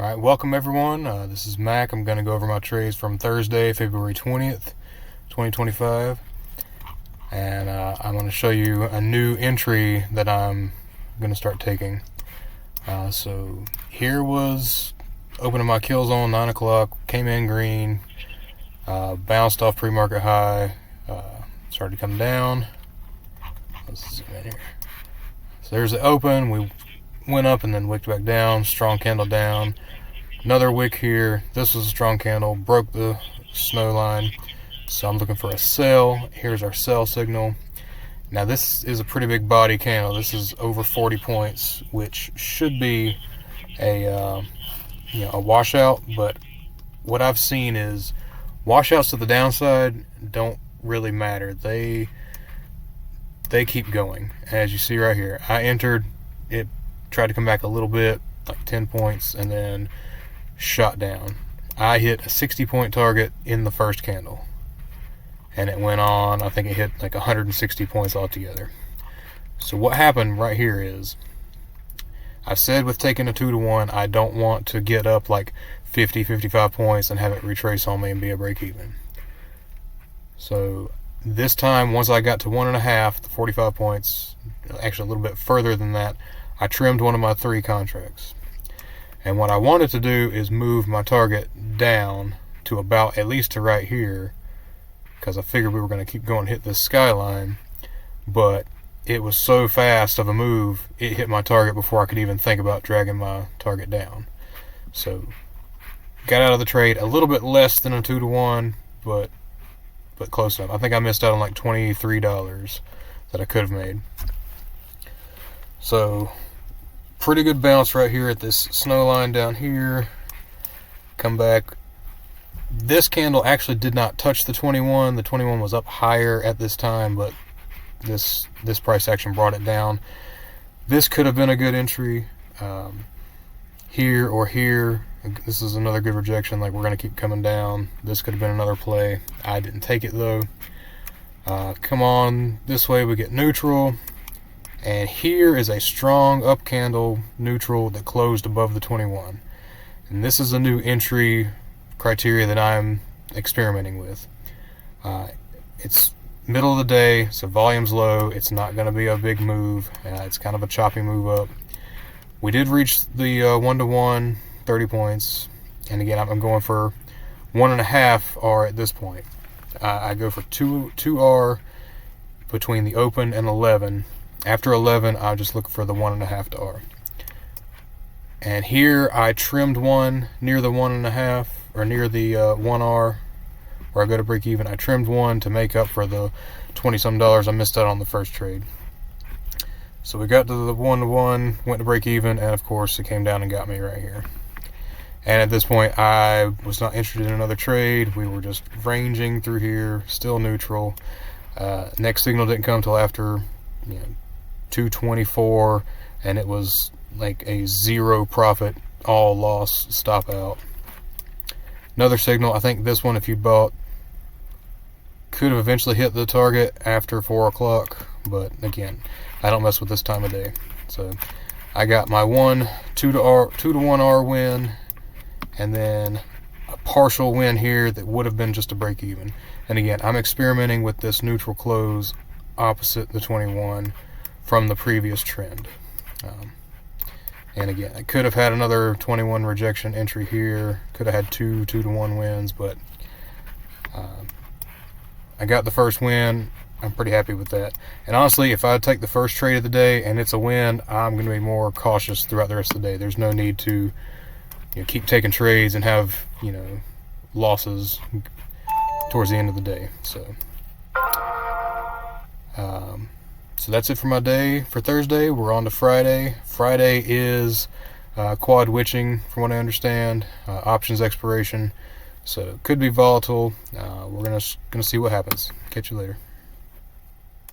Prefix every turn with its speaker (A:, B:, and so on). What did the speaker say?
A: Alright, welcome everyone. This is Mac. I'm going to go over my trades from Thursday, February 20th, 2025. And I'm going to show you a new entry that I'm going to start taking. So here was opening my kill zone, 9 o'clock, came in green, bounced off pre-market high, started to come down. Let's zoom in here. So there's the open. We went up and then wicked back down, strong candle down. Another wick here. This was a strong candle, broke the snow line. So I'm looking for a sell. Here's our sell signal. Now this is a pretty big body candle. This is over 40 points, which should be a washout. But what I've seen is washouts to the downside don't really matter. They keep going. As you see right here, I entered it, tried to come back a little bit, like 10 points, and then shot down. I hit a 60-point target in the first candle, and it went on. I think it hit like 160 points altogether. So what happened right here is, I said with taking a 2-to-1, I don't want to get up like 50, 55 points and have it retrace on me and be a break even. So this time, once I got to 1.5, the 45 points, actually a little bit further than that, I trimmed one of my 3 contracts. And what I wanted to do is move my target down to about, at least to right here, because I figured we were going to keep going, hit this skyline. But it was so fast of a move, it hit my target before I could even think about dragging my target down. So got out of the trade a little bit less than a 2-to-1, but close enough. I think I missed out on like $23 that I could have made. So pretty good bounce right here at this snow line down here. Come back. This candle actually did not touch the 21. The 21 was up higher at this time, but this price action brought it down. This could have been a good entry here or here. This is another good rejection. Like, we're going to keep coming down. This could have been another play. I didn't take it though. Come on this way, we get neutral. And here is a strong up candle neutral that closed above the 21. And this is a new entry criteria that I'm experimenting with. It's middle of the day, so volume's low. It's not going to be a big move. It's kind of a choppy move up. We did reach the 1-to-1, 30 points. And again, I'm going for 1.5 R at this point. I go for 2 R between the open and 11. After 11, I'll just look for the 1.5 to R. And here I trimmed one near the 1.5, or near the 1R, where I go to break even. I trimmed one to make up for the 20-some dollars I missed out on the first trade. So we got to the 1-to-1, went to break even, and of course it came down and got me right here. And at this point, I was not interested in another trade. We were just ranging through here, still neutral. Next signal didn't come till after 224, and it was like a 0 profit, all loss stop out. Another signal, I think this one, if you bought, could have eventually hit the target after 4 o'clock, but again, I don't mess with this time of day. So I got my 2-to-1 R win, and then a partial win here that would have been just a break even. And again, I'm experimenting with this neutral close opposite the 21 from the previous trend. And again, I could have had another 21 rejection entry here, could have had 2-to-1 wins, but I got the first win. I'm pretty happy with that. And honestly, if I take the first trade of the day and it's a win, I'm going to be more cautious throughout the rest of the day. There's no need to keep taking trades and have losses towards the end of the day. So that's it for my day for Thursday. We're on to Friday. Friday is quad witching, from what I understand, options expiration. So it could be volatile. We're gonna see what happens. Catch you later.